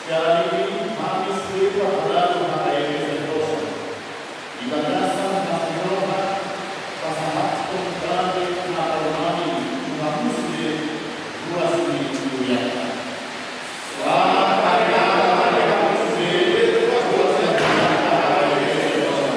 Secara ini kami sendiri berlalu pakai sentosa. Di batasan nasional pasangan pembantu atau kami kami sendiri dua sendiri kuliah. Selamat hari raya kami sendiri dua sendiri sentosa.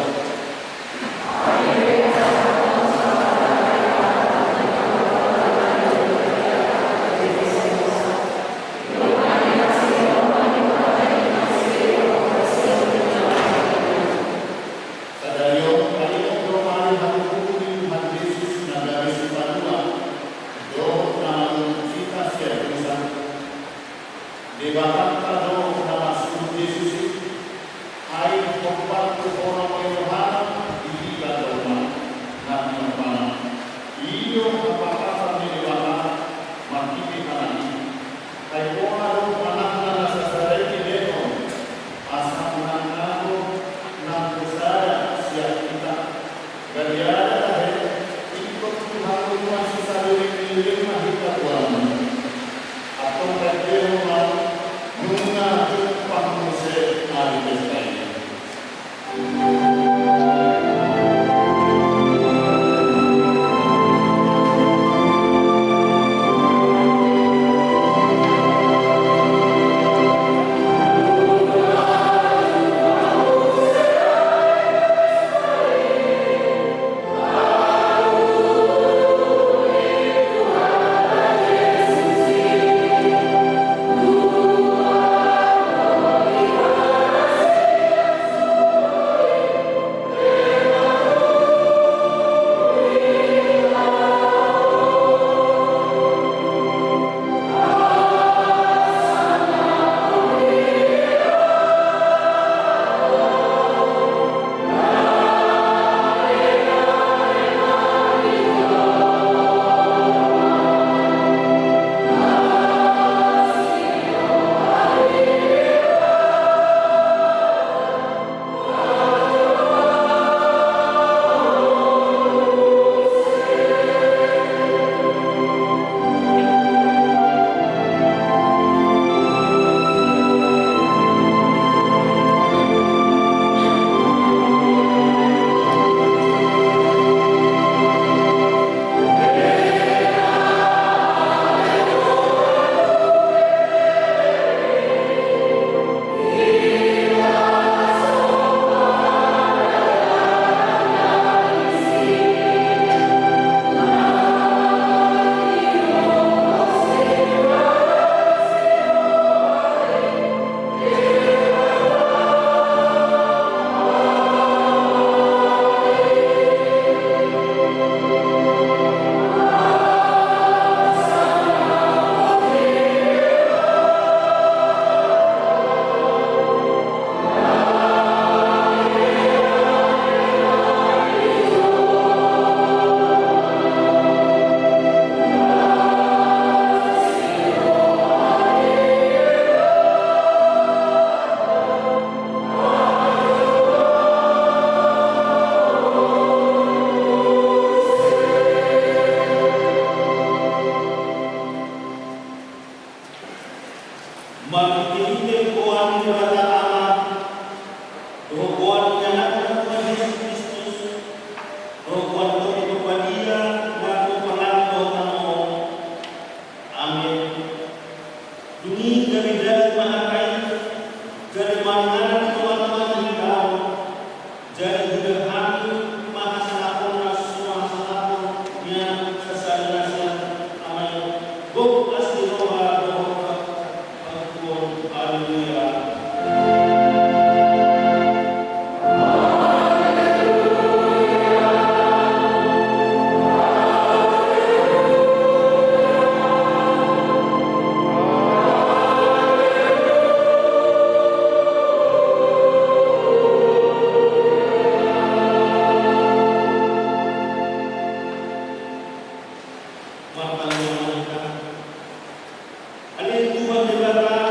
Alin tuhan negara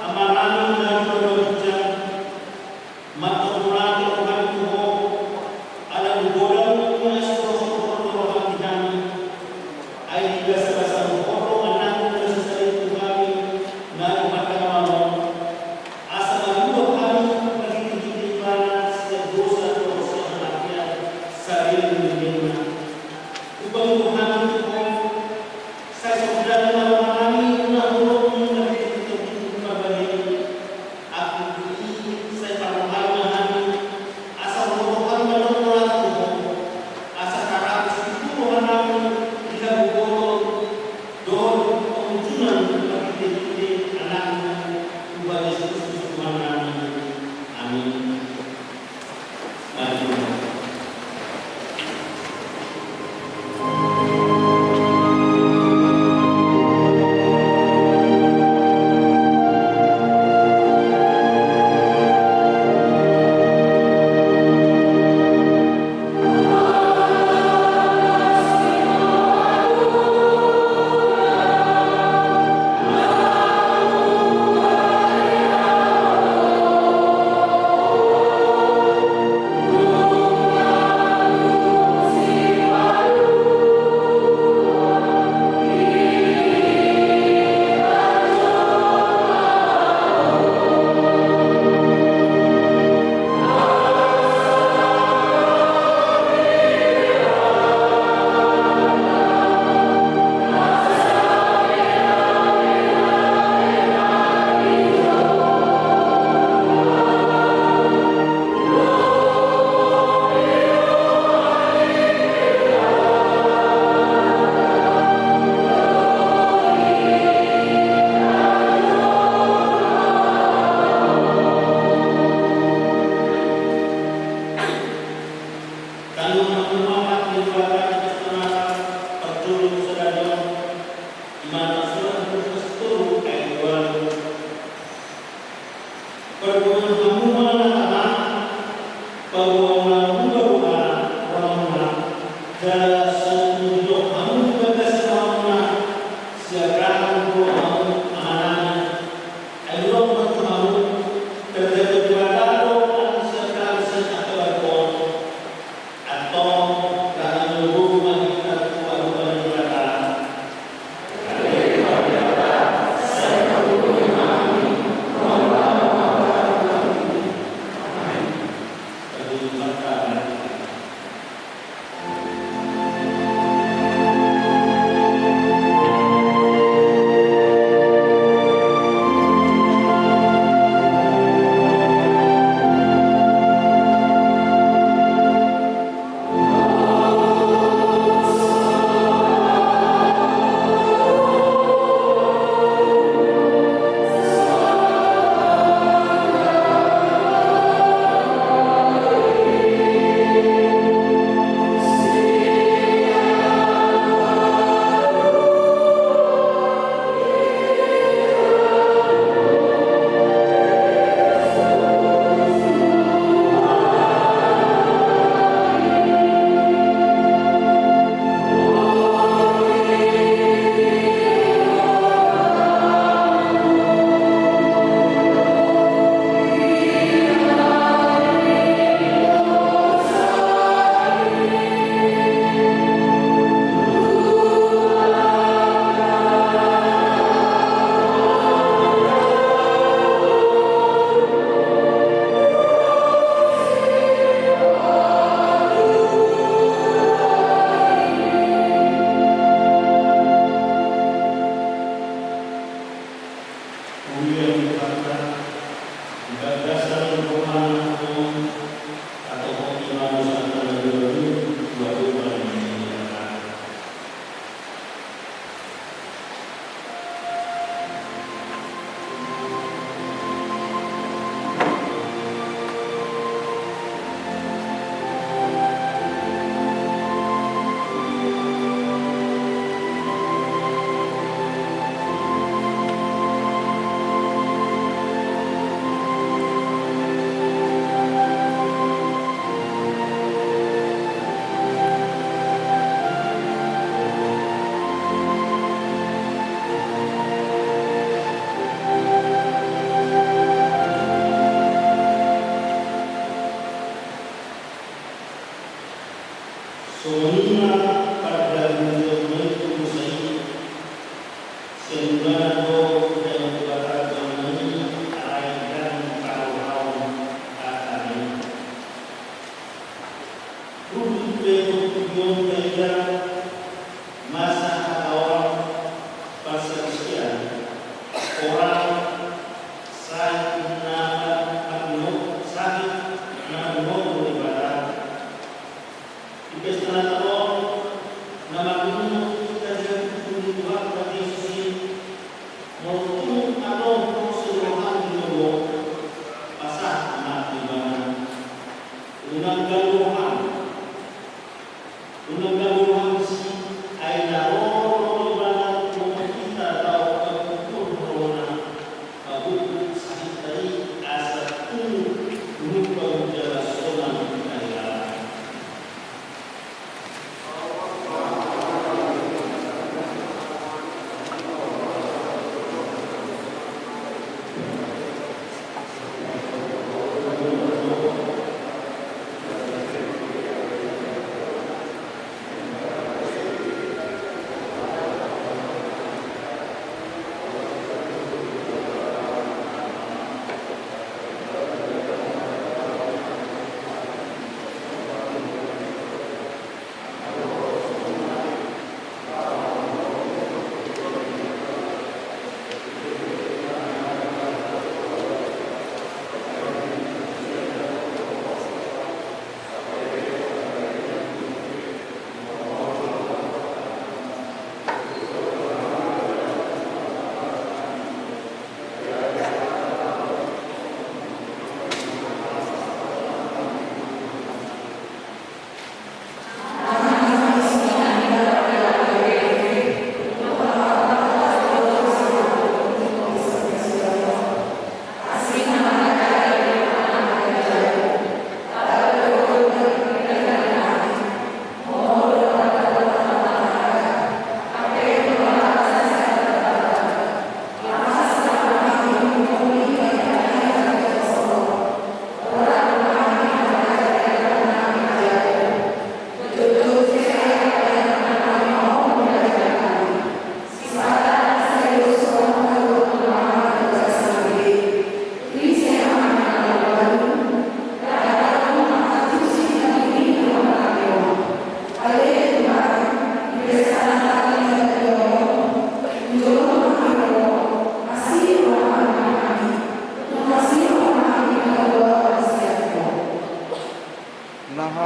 amanah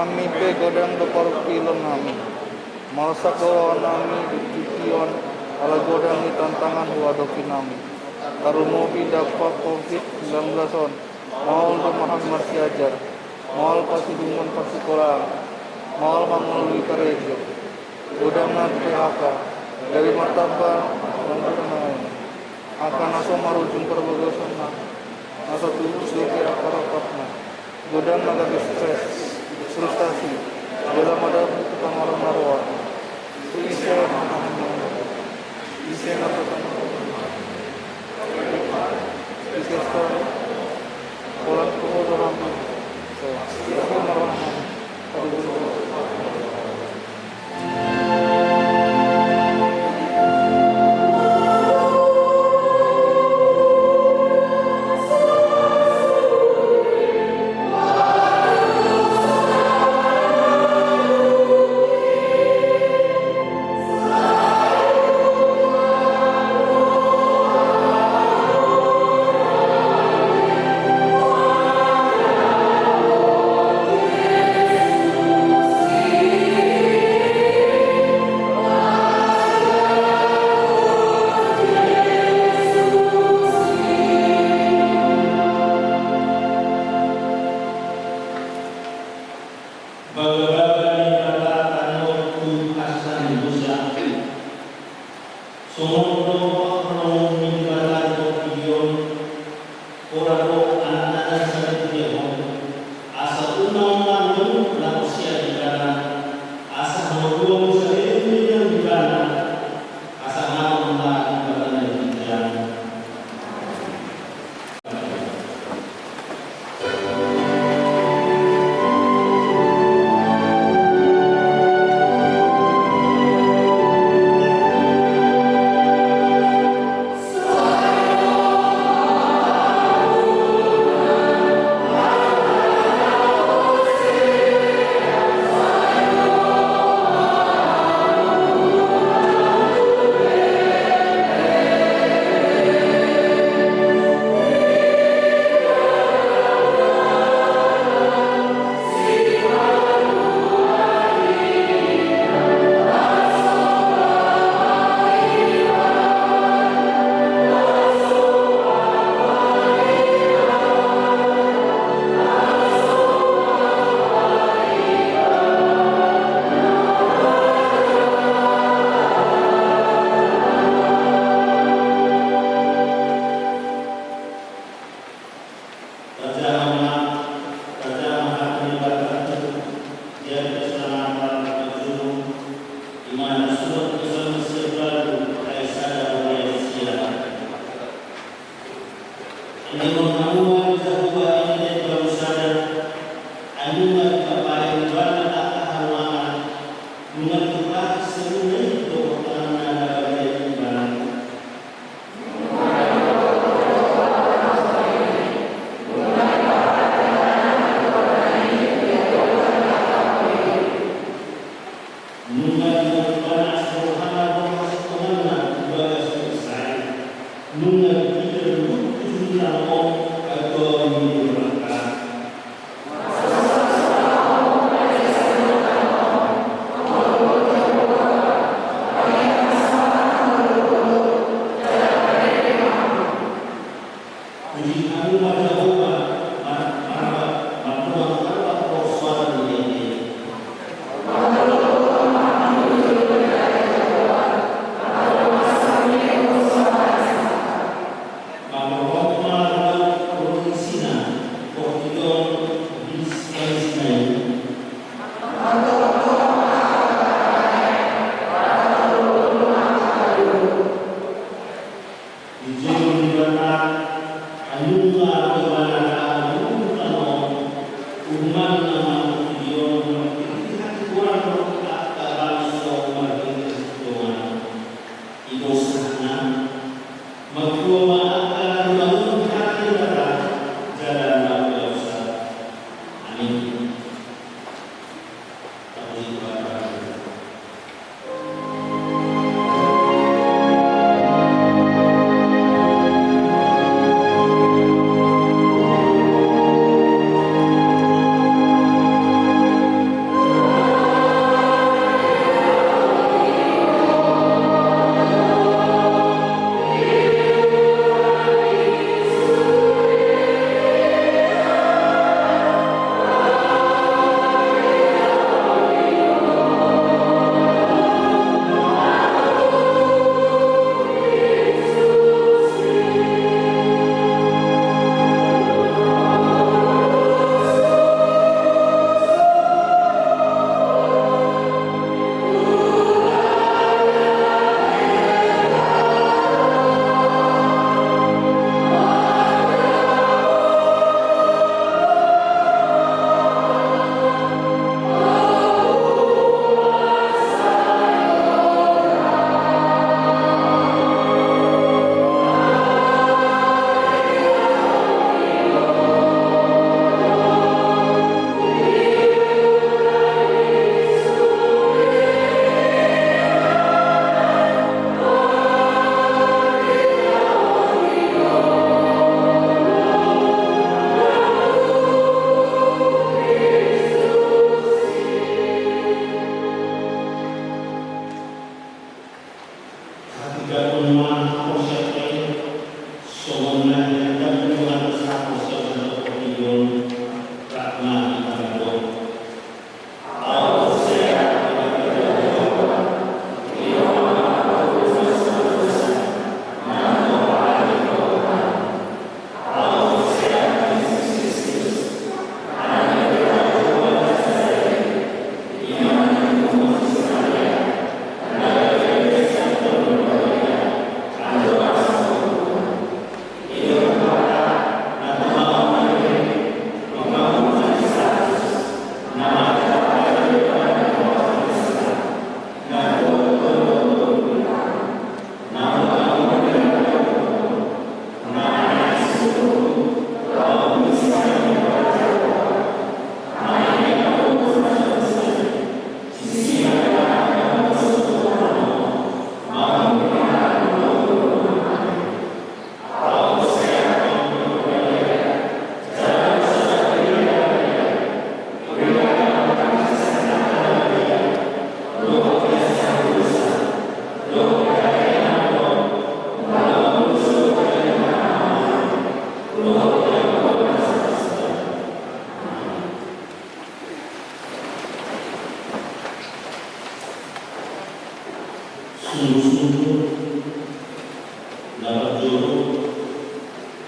nami pe godang do parupilon nami. Malsa ko nami dikion ala godang ni tantangan wadoki nami. Karumobi dapat COVID-19 on. Maul do Muhammad siajar. Maul pasti dumun pasti kolang. Maul mangului karejo. Godang na PHK. Dari martabat akan naso marujung perbogosan na. Naso tulus do kaya karakatna. Godang naga stres, frustasi. Dalam ada buku kamaran narwa. Ise na ise sekarang orang tua orang so ise marwan Sungguh-sungguh dapat jodoh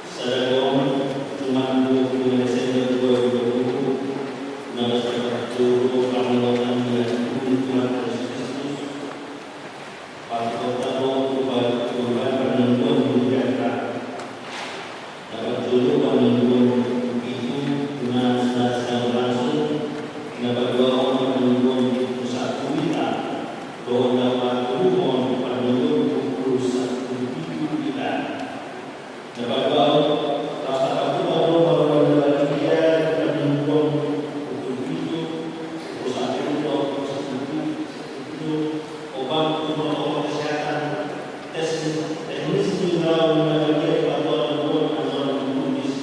Saragam cuma 20 Desember 2020 dapat jodoh Panggilan yang Tuhan Yesus Kristus Pastor Tuhan penentuan juga dapat jodoh penentuan itu dengan sedang berlangsung dapat dua orang penentuan pusat kita bahwa dapat berhubung penentuan pusat kita dapat dua rasa takut baru dia penentuan itu pusat itu obat untuk protokol kesehatan tes teknis tinggal mengajar bantuan antara medis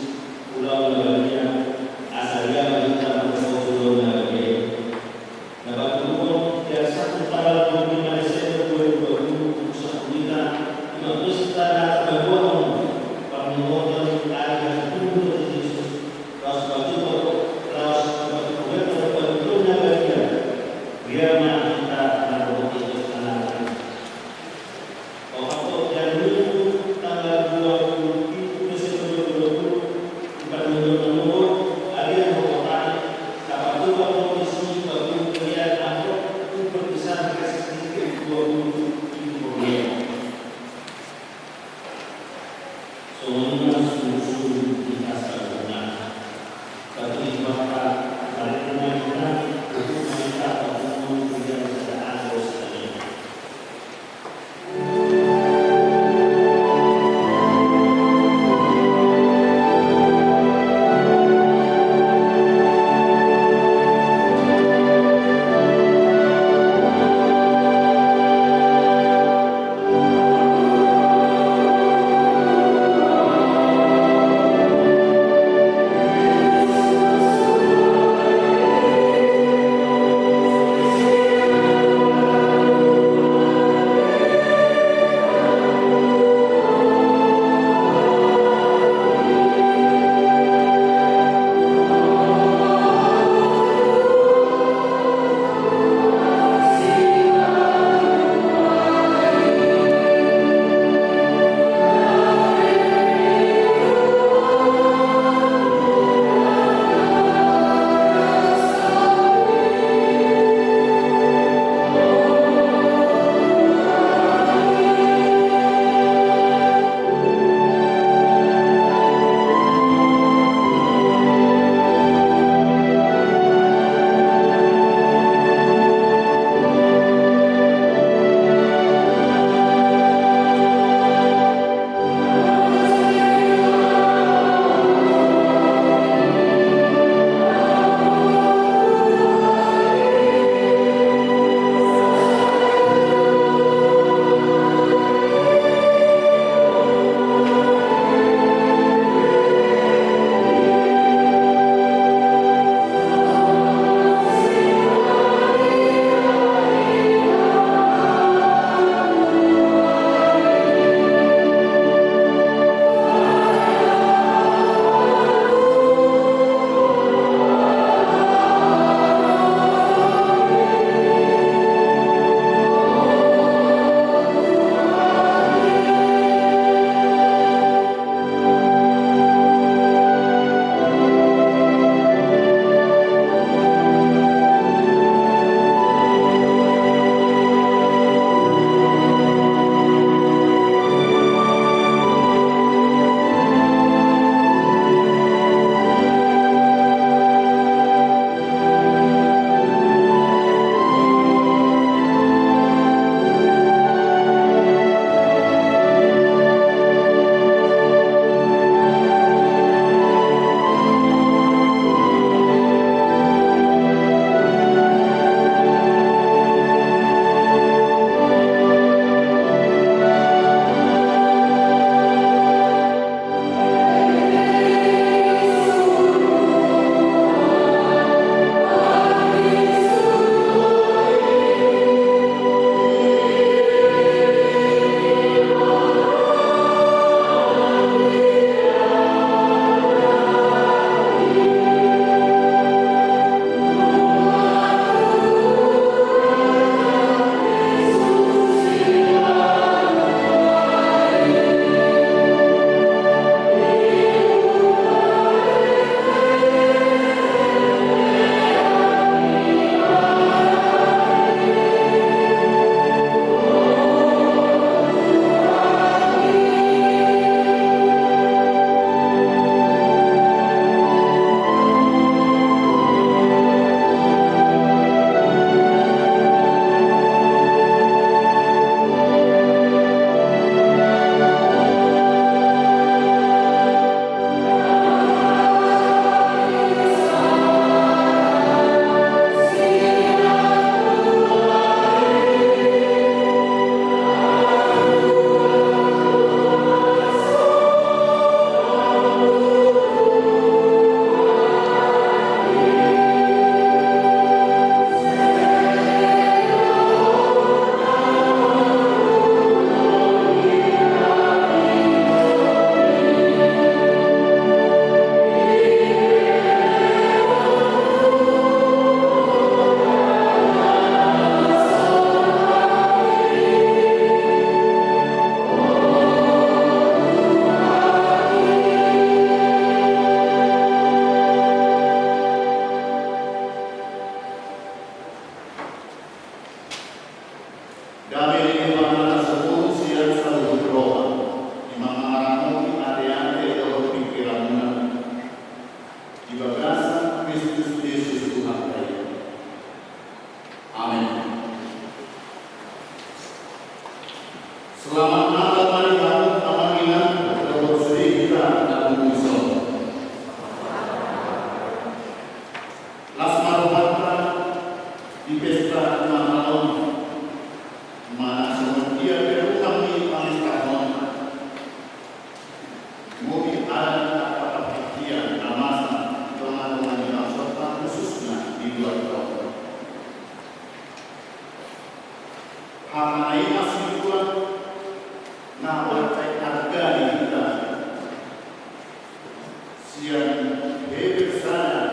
siang Hebrew sana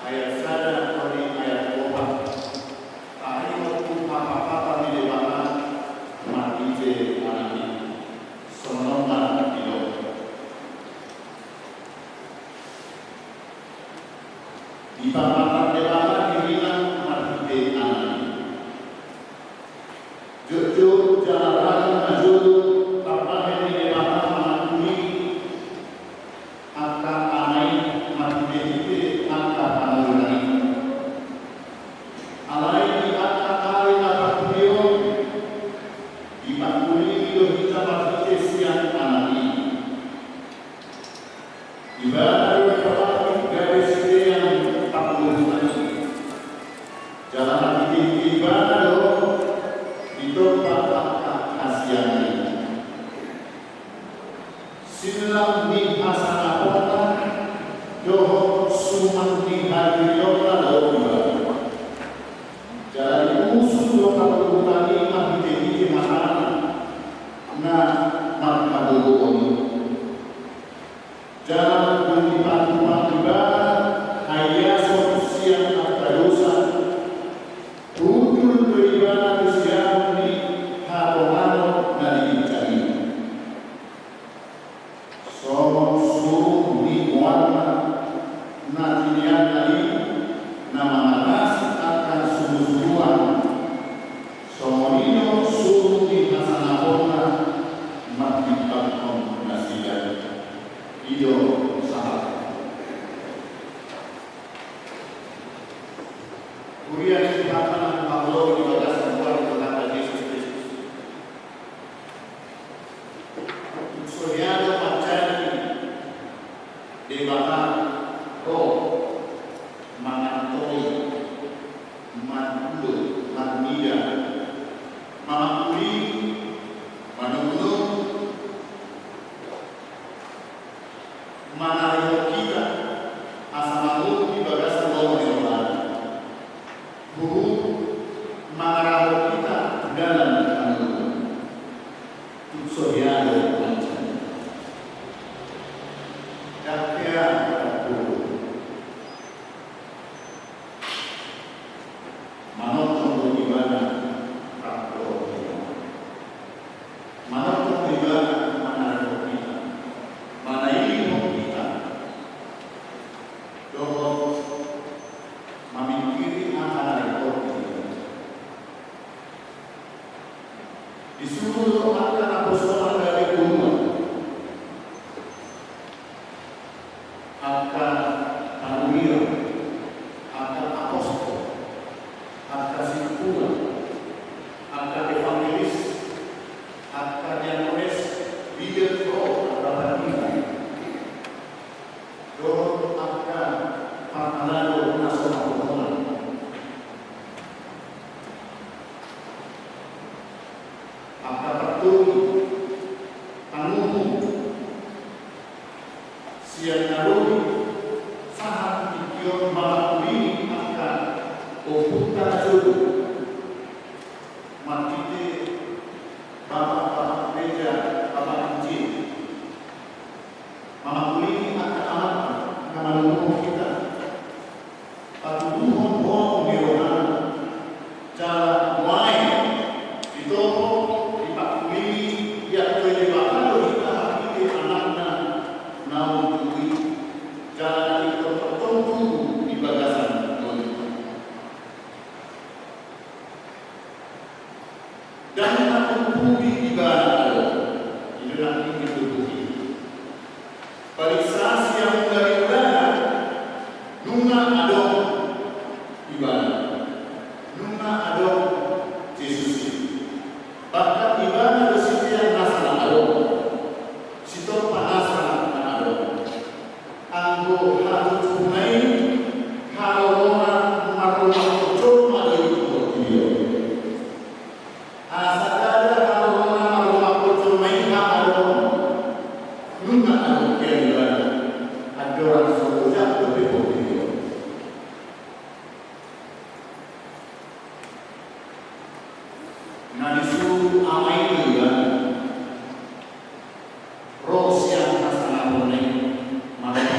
ayat sana kali ayat 4 hari waktu apa-apa di mana mati je alami sonoma ilo di bawah dewasa dibilang mati je alami jujur jalan maju apa yang di bawah mati angka anai mati je angka anai alai di angka kali dapat beliau dipakuli lo bisa mati siang anai ibadah berpakai garis yang tak boleh jalan hati ibadah lo ditompak kasihan ini silam di asana kota doh suman di hari yota doa jalan usul lo kalau tadi mati jadi mahal na maka doa jalan bagi pantuan ibadah ayah sosial atau dosa Rukun beribadah Islam ini harus dari cari. Suruh di warna nantian dari nama atas akan suruhan. Soalnya suruh di hasanahona mati patron nasihat. Iyo sahabat. Kemudian dikatakan Allah dibatasan kepada kepada Yesus Kristus. Suryana macani dibakar roh manantoi mandu manida mamuli manunggu manayo kita asamalu di bagasan Allah di guru mengarah kita dalam kandungan Suryana macam dakya guru manotong ibadah takro manotong ibadah menarikh kita mana ilmu kita doh memikiri akan disuruh akan apostol dari umat akan panwira akan apostol akan simpulan akan evangelis akan diakonis leader roh akan kita doh akan panalado nasional siang naruri sahat ikion malakuli akan oputa jodoh matite bapak gereja bapak injil malakuli akan amat menunggu kita patuduhon bohong dirohan jalan lain ditopok dipakuli dia boleh bakal kita ini anaknya namun jalan itu tertentu di bagasan dan menghubungi ibadah itu nanti ditutupi pariksasi yang dari udara nunga adong ibadah nunga adong Yesus bahkan ibadah bersedia nasana adong sitor panasana adong anggo harus tunai kalau orang marumah cuma dari itu asal kalau orang marumah cuma ini adong nunga adong kira ada orang sosial lebih populer nah disuruh amai juga roh siang hasanah boleh mana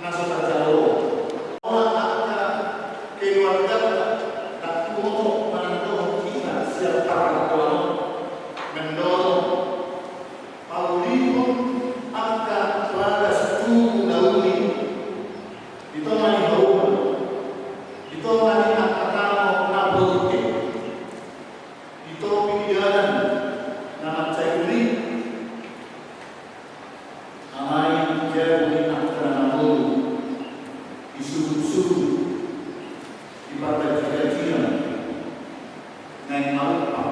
nasa jalo. Orang ada keluarga tak mau menentu kita serta orang mendorong Paulipun akan pada setuju nauni itu mani hauman itu mani akatano na produktif itu pikiran na cekli amai jauh akatano isu-isu di partai kerajaan naik malupa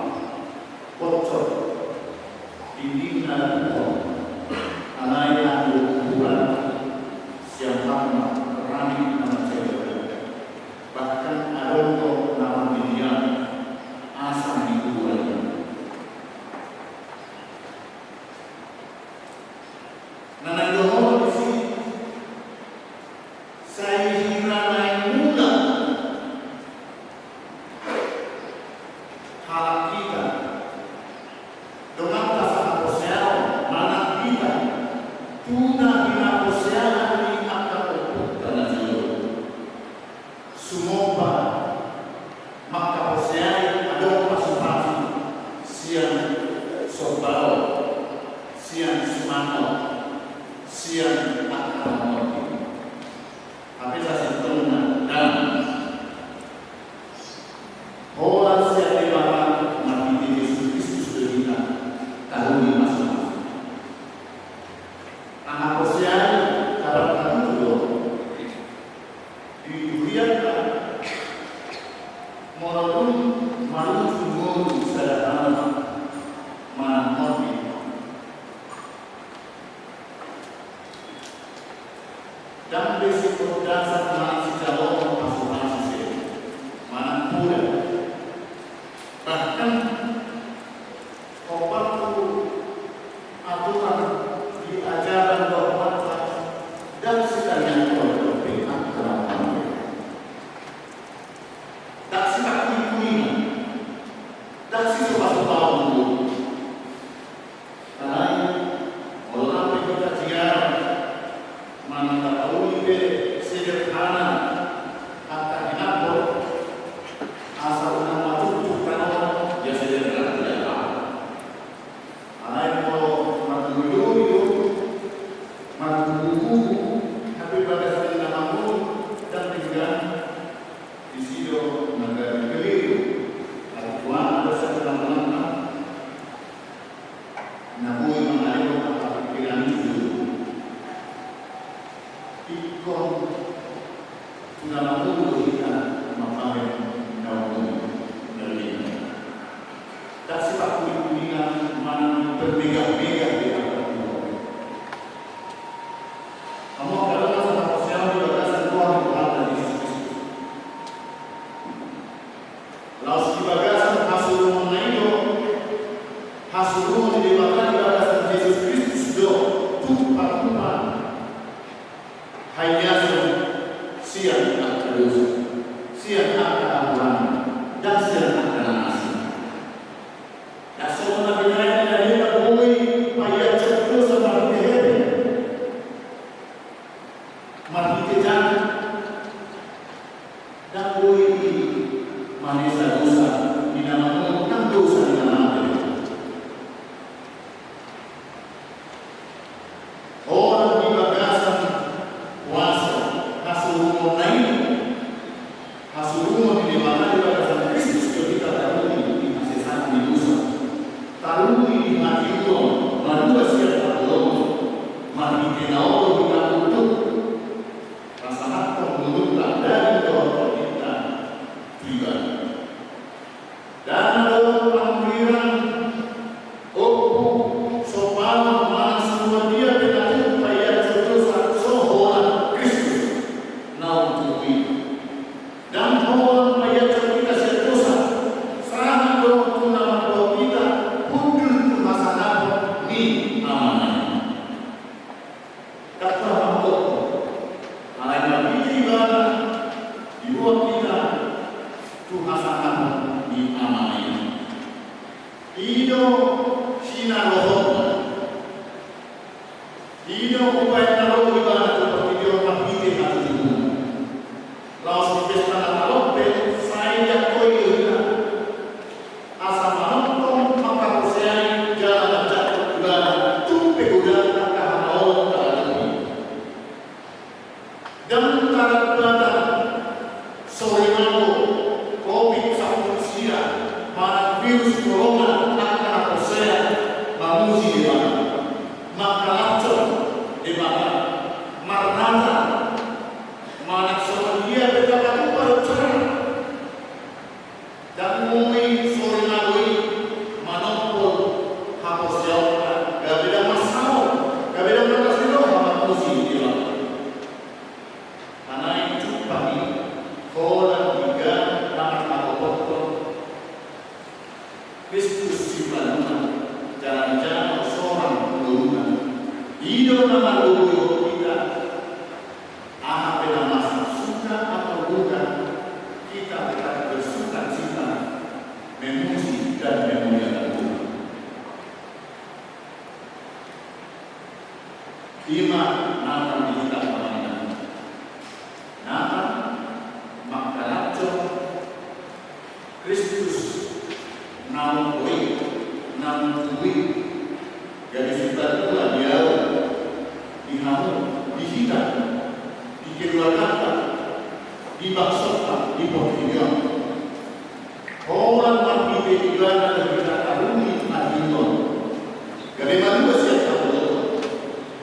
bocor ini adalah anai aku bulan siang lama rami nama cewek bahkan adonto nama media asam di bulan nana dohor di sini saya kira naik mula hal kita dengan tuna binaposiana ni akaputa na Diyo. Sumomba makaposiana adong pasupati siyang sorbao, siyang sumano, siyang akamoti. Tapi sa sintong dan orang siya ibarat mati Yesus Kristus kita tahun ini masuk. Anak usia dapat tertentu diberikan maupun malu sungguh sederhana mengerti dan risiko dasar masih jauh asuransi mana pula bahkan obat aturan diajaran bermanfaat dan sekalian berbeda dalam tak siap kuning tak siap tahu lain orang kita jiar mana tahu ini sederhana akan dinabur asal nama tujuh karena ya sederhana tidak lain kalau Manubu, tapi pada saat namamu dan tinggal di sido negara keliru. Tuan ada satu nama nabu yang mengalir apa pikiran itu. Ikon sudah nabu kita memakai nabu dari tak sebab kuningan mana bermega-mega di atas. Kamu kalau masalah sosial juga dasar Tuhan Tuhan Yesus Kristus. Lalu di bagasan hasil itu hasil di bagasan Yesus Kristus do tumpah hanya siang terus siang akan dan siang akan nasi. Dan semua binatang dari bumi payah terus sama dia. Martijan dan bui manesa dosa di nama dan dosa di nama orang di bagasan puasa hasil rumah lain hasil rumah di mana di bagasan Kristus kita tahu di masih sangat di dosa tahu di mati itu manusia siapa belum mati kenal kita untuk sangat pembunuhan dari doa kita tiba dan dalam panggilan sopan semua dia dengan upaya sedosa soholan Kristus nautui dan soholan upaya kita sedosa serang doa nama doa kita pukul masalah ni amanah kata Allah hanya bijiban dua kita Tuhan akan diamanai. Ido Cina rohong, ido upaya roh ibadah seperti orang dan tarabatan solimano COVID-19 para virus corona akan persaya mamusi di mana makalacon di mana marnata manak dia berkata pada cara dan mui solimano manopol hapus jauh gak beda masalah gak beda masalah mamusi di mana karena itu bagi orang tiga Kristus Sipanuna jalan-jalan seorang pengguna hidup nama dulu kita apa nama suka atau bukan kita tetap bersuka cita memuji dan memuliakan Tuhan. Iman akan kita pelayanan Natal Makalaco Kristus nam kui dari sekitar pula dia dihamu dihitam dikeluarkan dibaksakan dipotong orang mati kehilangan dari taruni adinon dari mana siapa tahu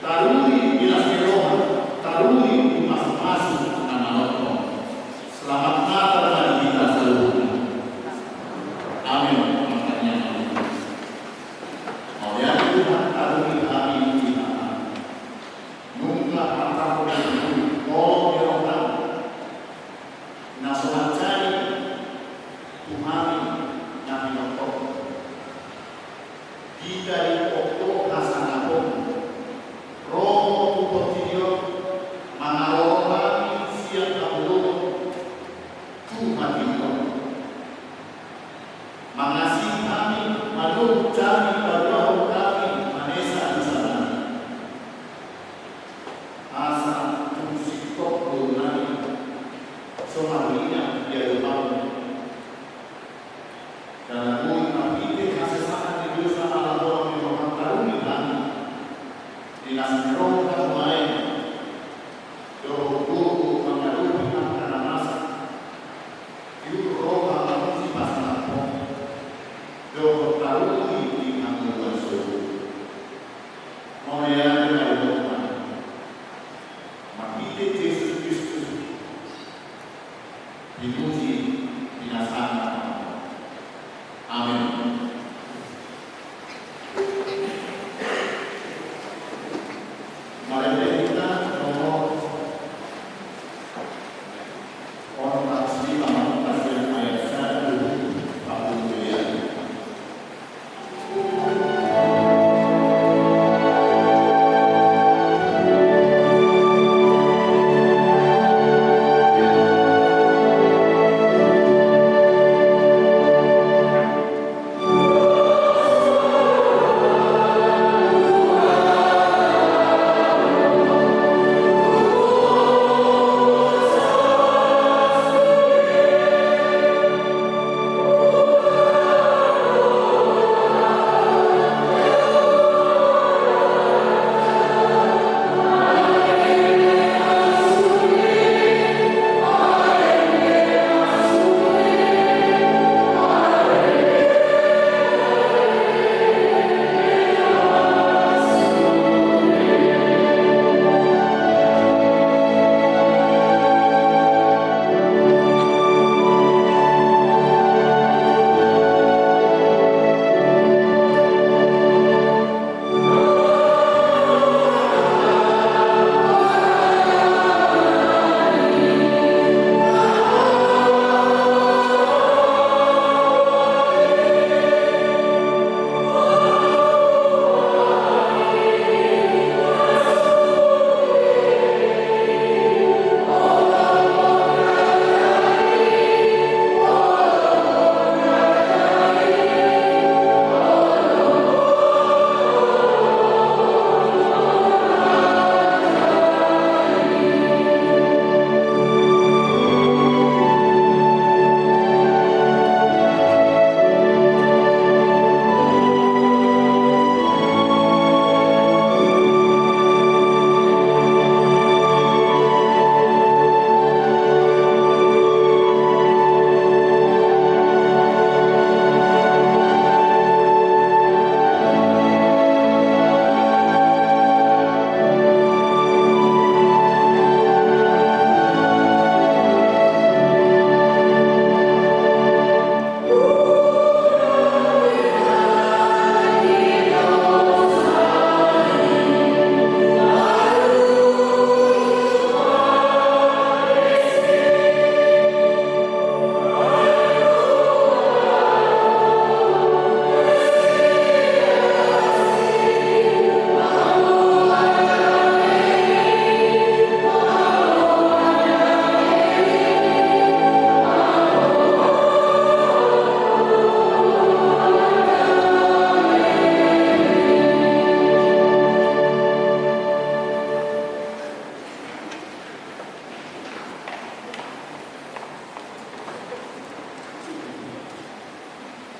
taruni dinasti rohan taruni di masing-masing anak-anak selamat Natal bagi kita seluruhnya. Amin. Tuhan karuni kami kita nunglah antara itu oh Tuhan nasuhan cari Tuhan yang kita di dari pokok rasa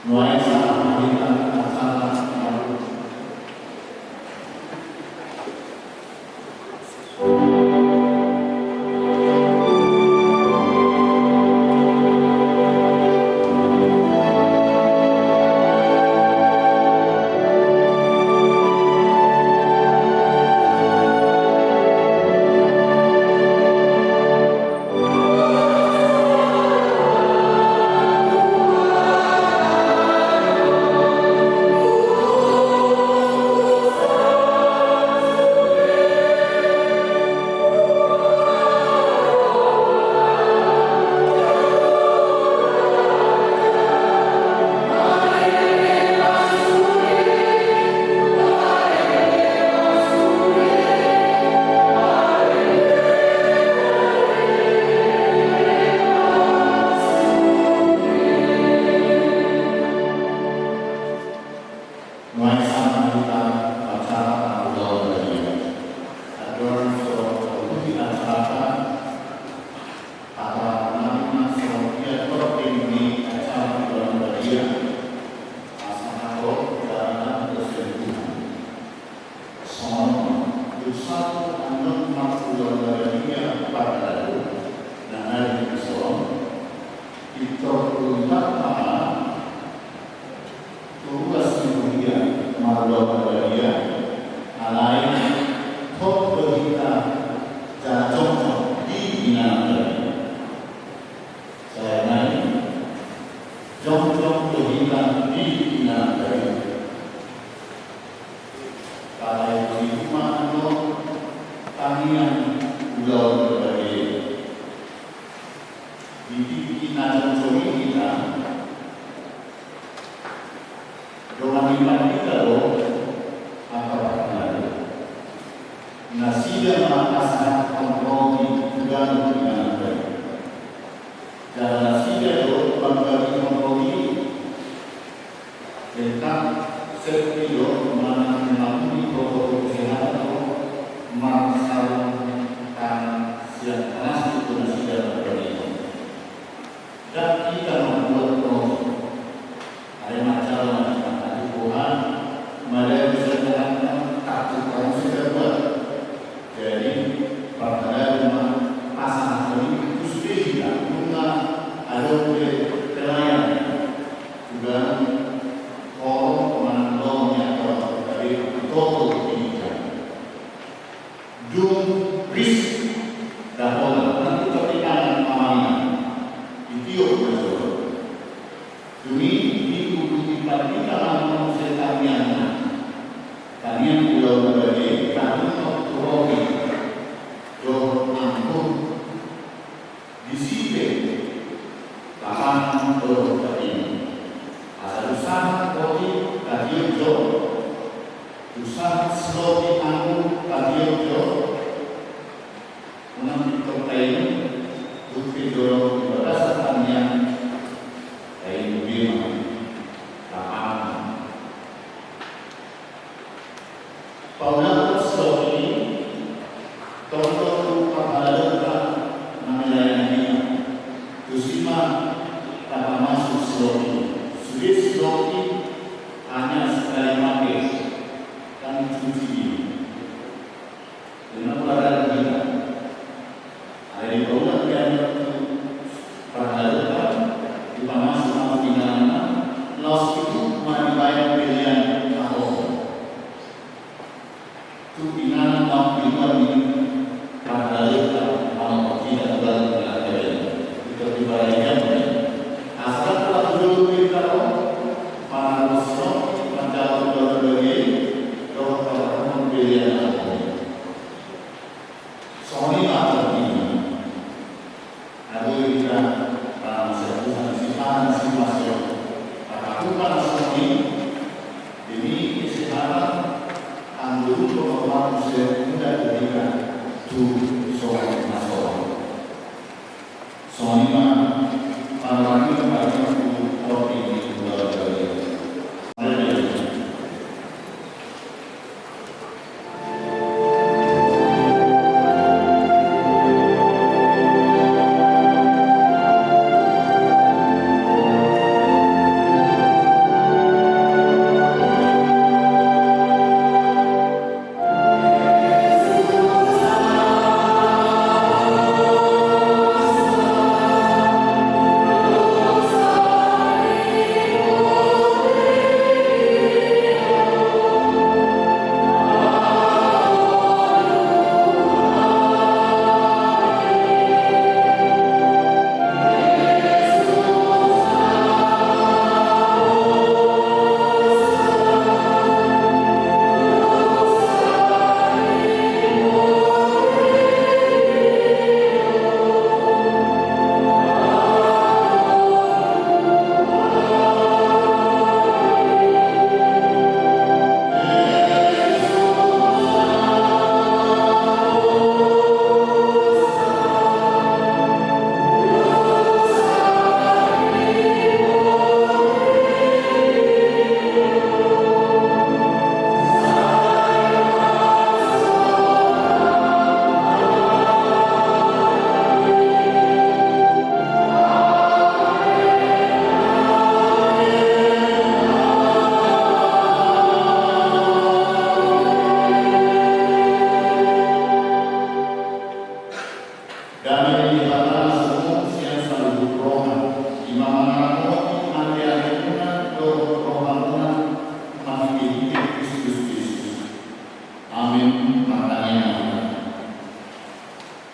Mulai saat kita acara baru. Mulai saat kita acara baru dari adorn di acara para nama Sofia tertinggi acara baru dari asal dan bersentuhan. Soalnya satu anak makhluk dari pada lalu dan hari besok itu terlihat tugas dunia malu dia alain kok berita jatuh di binatang saya nanya jom berita di binatang kalau di rumah lo tanian ulau dari di binatang kita Doang kita loh apa lagi? Nasi dan makan kompromi juga dengan baik. Dan nasi dan bagi kompromi tentang sepio mana melalui protokol kesehatan melaksanakan siap nasi itu nasi dan kompromi. Dan kita membuat kompromi. Ada masalah. Tuhan, mereka bisa mengatakan takut kamu sudah buat. Jadi pada rumah pasangan ini itu sudah tidak bunga ada oleh pelayan juga orang menanggung atau dari total pendidikan. Dung risk dan orang nanti ketika amanah itu betul. Demi kalian pulau berbagai kalian tertutupi doh angkut di sini tahan doh tadi asal usaha kopi tadi jo usaha slow angkut tadi jo menang terkait bukti doh berdasarkan yang kain bima Paula Sofi Tonton Pahala Namanya Kusima tanpa masuk Sofi Sudah Sofi hanya sekali pakai dan cuci dengan pelajaran kita ada di Paula yang Pahala kita masuk dengan Los itu dibayar pilihan Tubinan maupun pada letak kalau tidak berlaku itu dibalikan asal telah dulu kita para musuh menjawab berbagai dokter pembelian soalnya apa ini ada kita para masyarakat siapa sih masuk aku para soalnya ini kesehatan Anggur pengelolaan museum tidak diberikan to soal masalah. Soalnya para ini bagi kopi di luar dari. Damai di batang semua siang selalu rohan. Imam Anakoti Antianuna Rohamuna Mahdi Kristus. Amin. Makanya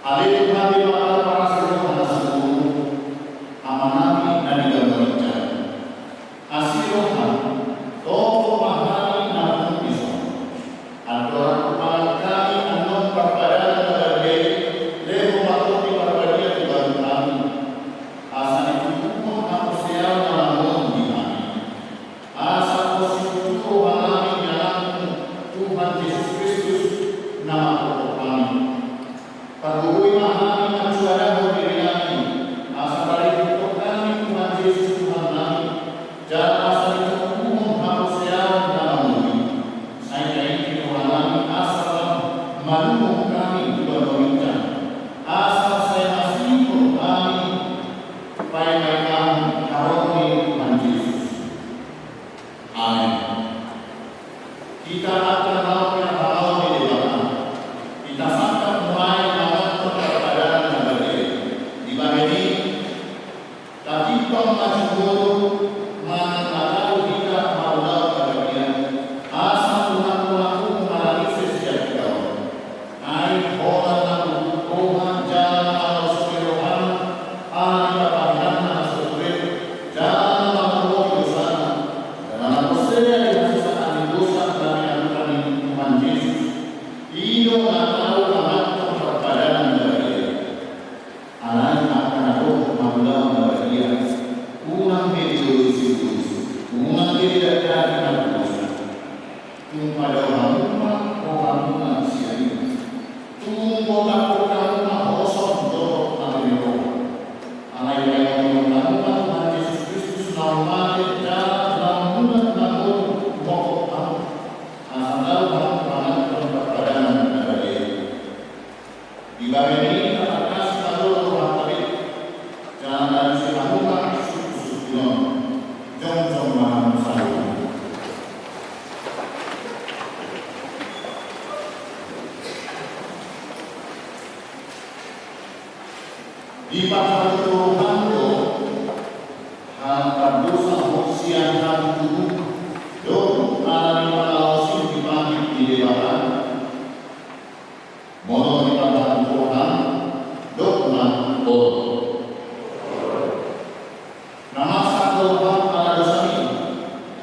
alih nabi bakal para seluruh seluruh amanami dan digambarkan. Asirohan toko mahali namun bisa. Aturan kepala kami anon perpadan berbagai leho matopi perbadia di baru kami. Asal itu pun aku sial namun di kami. Asal positif kami dalam Tuhan Yesus Kristus nama pokok kami. Pergubui mahami dan suara berdiri kami. Asal dari pokok kami Tuhan Yesus Tuhan kami. Jalan asal itu umum harus sial namun saya ini Tuhan kami asal malu kami berbincang. Asal saya masih kami baik-baik kami haroni Tuhan Yesus. Amin. Kita akan melakukan hal di dalam. Kita sangka mulai melakukan perpaduan yang berbeda. Di bagian ini, tapi pemaju guru mengenal kita maudal bagian asal Tuhan melakukan melalui sesiap kita. Air orang lalu Tuhan jalan atau sekirohan anak kebahagiaan anak sekirohan jalan melakukan dosa dan anak dosa yang disesatkan di dosa dan yang bukan Tuhan Yesus. Iyo nggak tahu melakukan perpaduan bagian. Anak akan aku maudal bagian. Unang video situ, unang tidak ada dosa. Pada orang siapa? Tunggu takut kosong dorong ambil. Alai yang Tuhan Yesus Kristus nama jalan namun pokok kamu. Asal kamu melakukan perpaduan bagian. Di bagian ini kita kasih tahu Tuhan tadi jangan dari silamukan suku-suku jom-jom mahal salu. Di pasal Tuhan itu hantar dosa siang dan tubuh dong alami malausin dibangkit di depan mono di pasal Tuhan dogma bol. Nama satu Tuhan ala dosa ini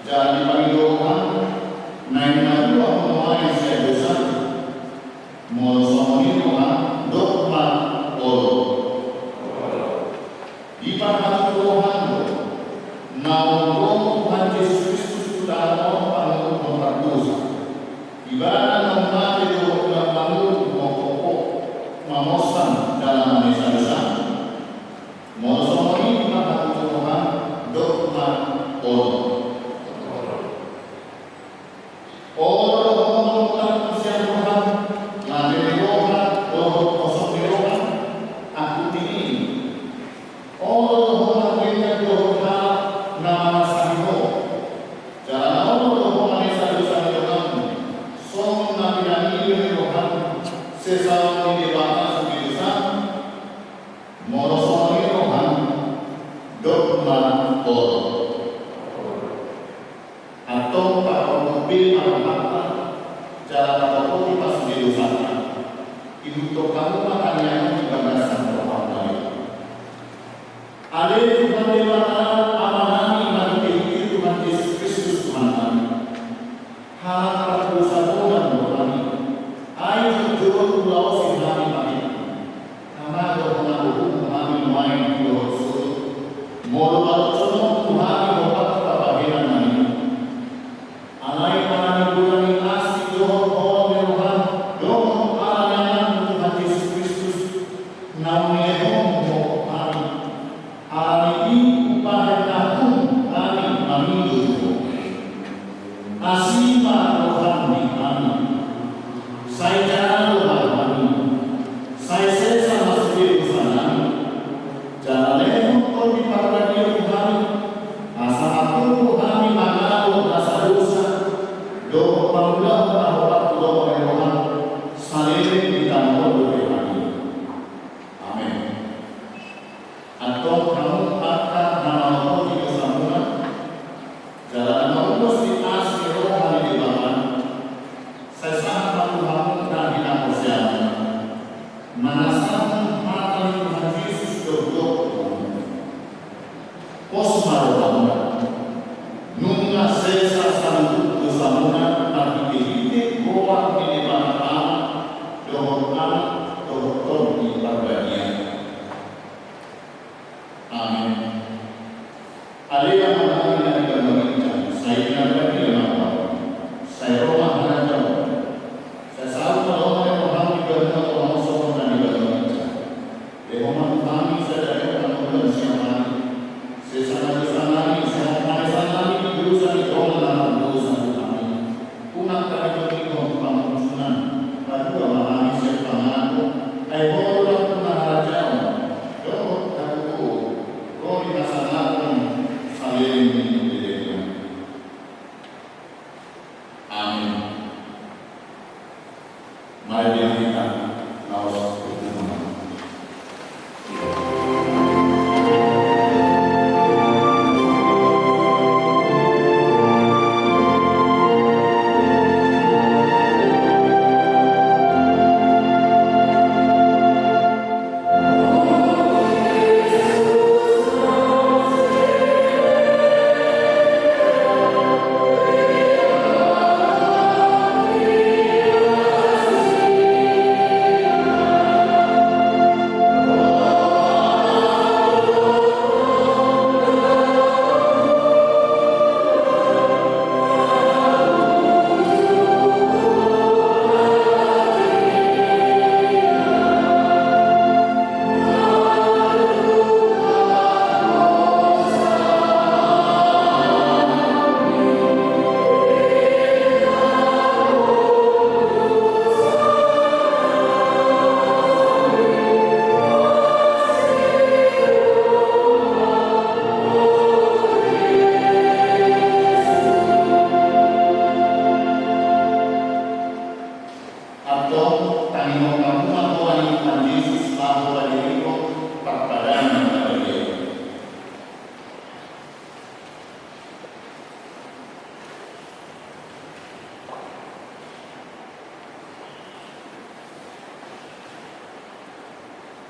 jangan dibagi Tuhan naik dua mulai saya dosa mono somoni Tuhan dogma bol. Di pasal Tuhan namun Tuhan Yesus Kristus sudah mau memperdosa. Ibarat memati doa bangun pokok mamosan dalam dosa. Mosoni pasal Tuhan dogma Allah siapa Tuhan nanti Tuhan kosong Tuhan aku ini Allah berikan Tuhan nama sahiho jalan Allah Tuhan Tuhan som nabi Tuhan sesama di bawah dosa morosoni Tuhan dogma Allah atau para mobil harta jalan apapun di pas di dosa hidup kamu makanya dibandaskan Tuhan lain. Alih Tuhan dewata amanami bagi Tuhan Yesus Kristus Tuhan kami. Harap dosa Tuhan kami. Ayo jujur pulau sinami kami. Karena Tuhan hukum kami main pulau suruh. Mula semua Tuhan obat kebahagiaan kami. Alai kami bulan kasih doa Tuhan doa alayan Tuhan Yesus Kristus. Namanya kami. Hari ini upah tahun kami memilu. Asima rohani kami. pengasahan hati Tuhan Yesus berdoa posmarona nunga sesa sandu dosamuna tapi dihite goa di depan anak dohor di perbagian. Amin. Alia mengalami dari kemerintah, saya ingatkan dia nama, saya rumah mengajar, saya selalu menolong yang memahami kehendak Tuhan Yesus dan di kemerintah. Dehoma kami saya dari orang siapa, saya sangat disanani, saya mengalami sanani di dosa di doa dalam dosa kami. Punang kami berikut pangkusunan, lalu mengalami saya panganku, ayo orang punah rajau, doa aku, kau dikasanakan saling diberikan. Amin. Mari kita nawas berdoa.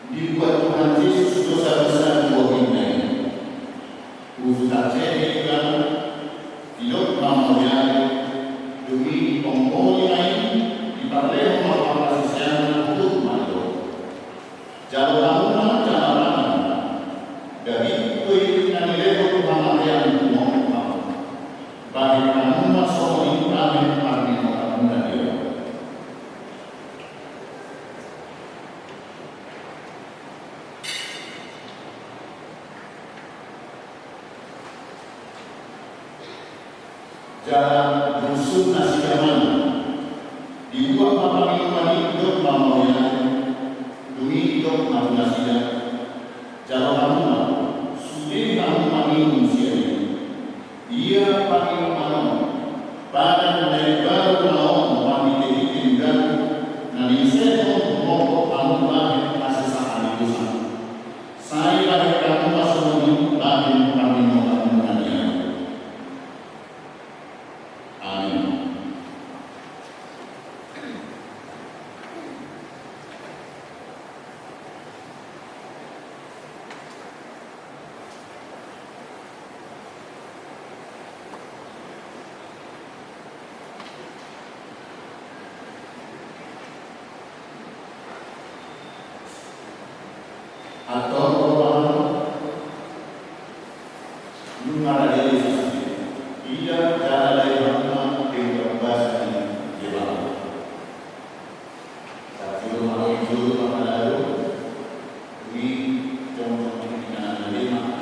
Dibuat Tuhan Yesus dosa besar buahnya. Usaha jadi kan tidak mau jadi demi penggoli lain dipakai melakukan kasih untuk malu. Jalan dari itu yang dilewat Tuhan yang mau bagi kamu masuk ini kami kamu dan dia. Jalan rusuh nasi aman dibuat apa minuman hidup mamanya demi hidup manusia. Jalan kamu sudah kamu minum siapa dia pakai mana pada dari baru lawan wanita ditinggal nanti saya mau kamu lahir kasih sayang itu saya lahir kamu masuk ini lahir kami mau kamu nanya. Atau orang mengarah diri sendiri tidak cara lain yang terbahas di dalam. Tapi kalau itu pada lalu ini contoh dengan lima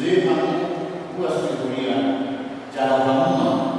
lema buas kuria jauh lama.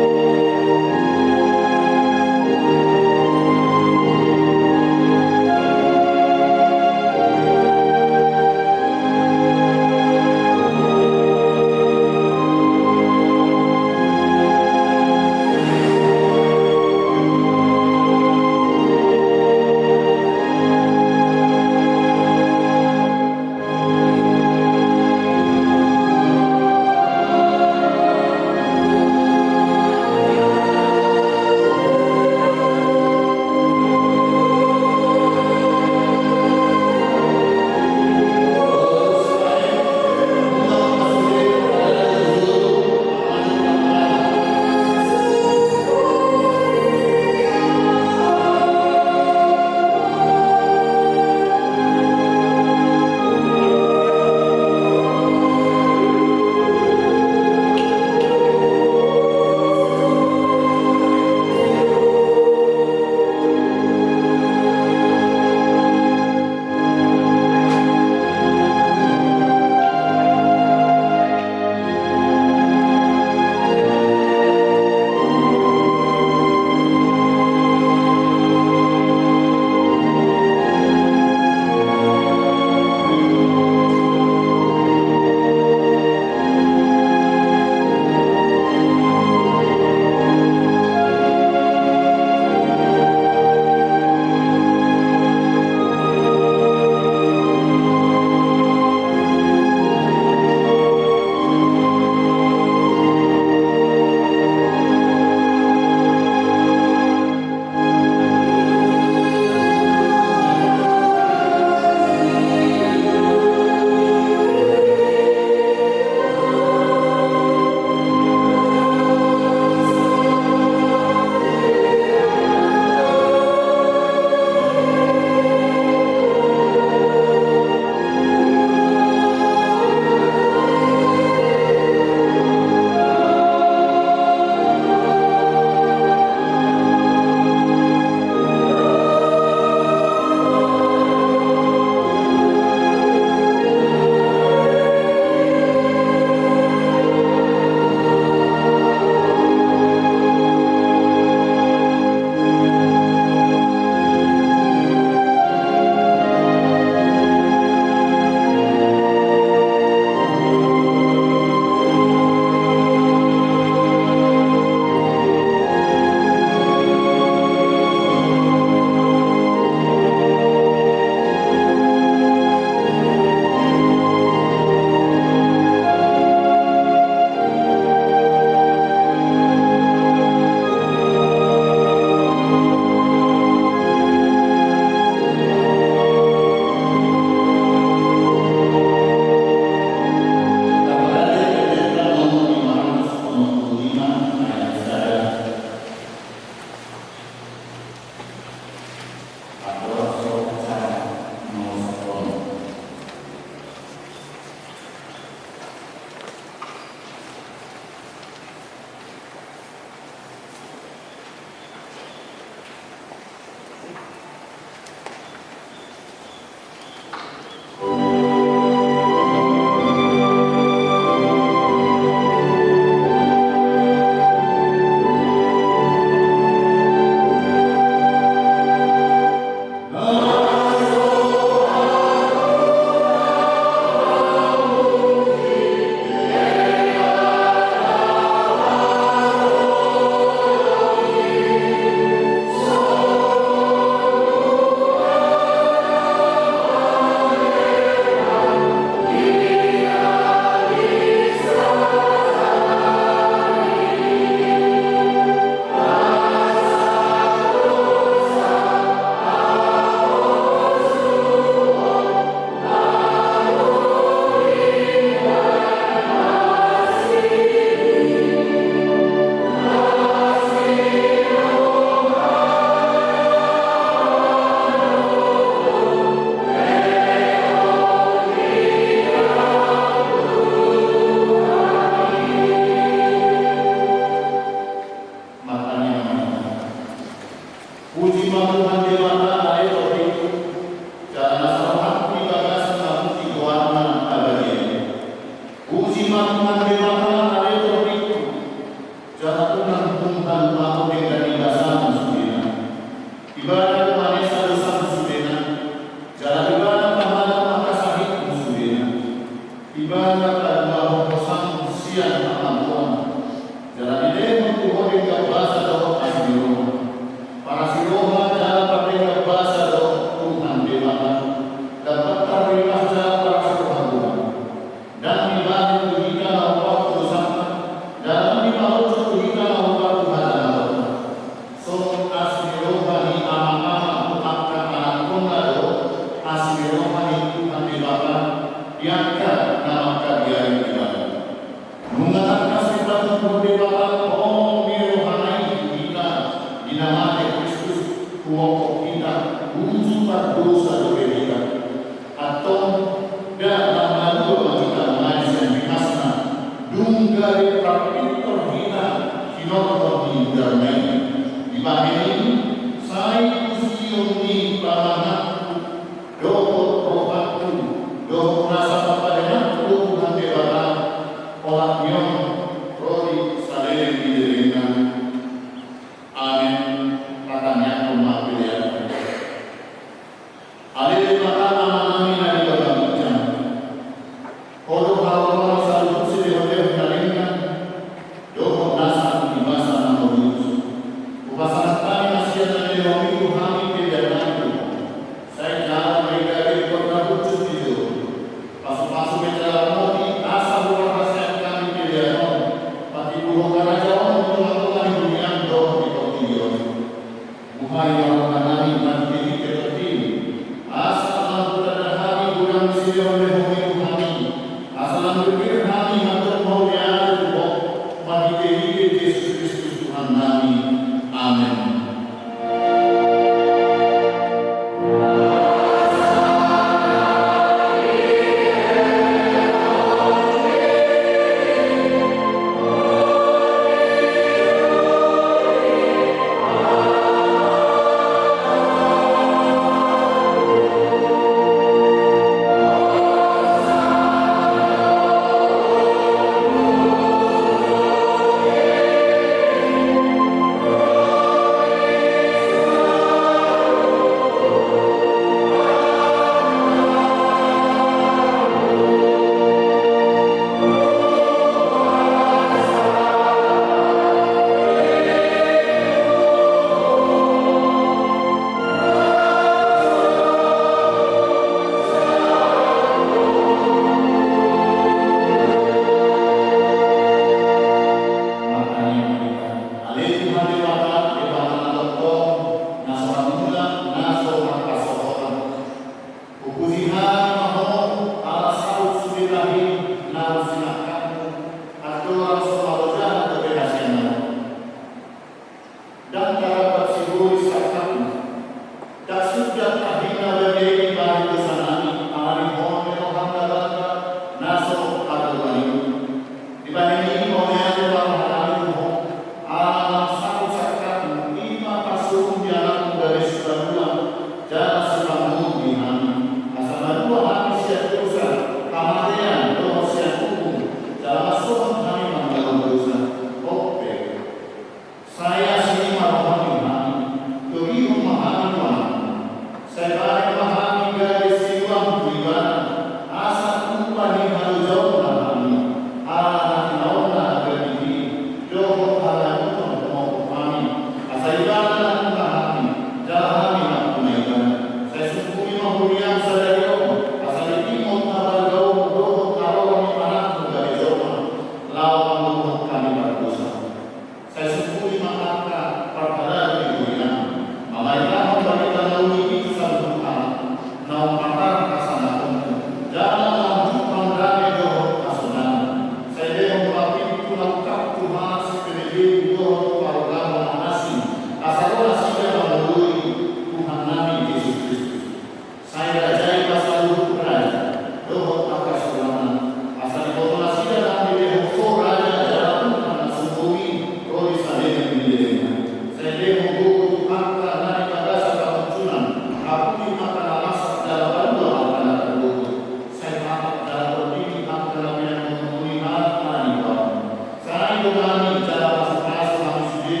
rohani cara masing-masing manusia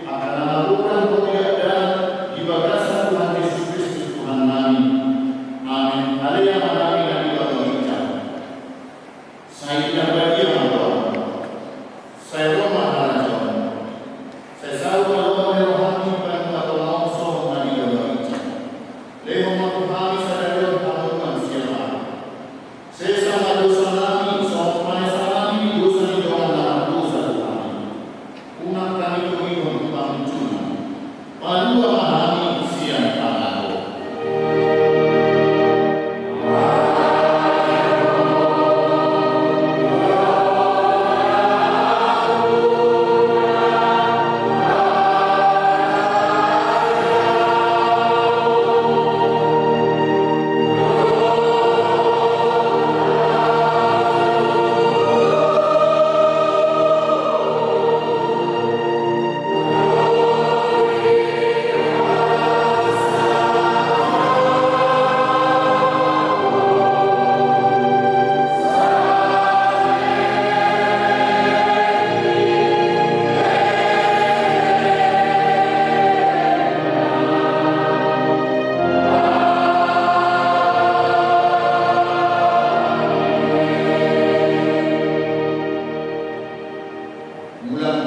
akan melakukan pekerjaan di bagasan Tuhan Yesus Kristus Tuhan kami. Amin. Haleluya kami dan dibagikan. Saya tidak bagian Tuhan. Saya rumah harapan. Saya selalu melakukan rohani dan atau langsung dan dibagikan. Leho Tuhan saya dalam tangan siapa. Saya sama dosa kami, sama kami dosa di dalam dosa kami. Umat kami tuh kami cuma. Padua kami siang tangan. Mulan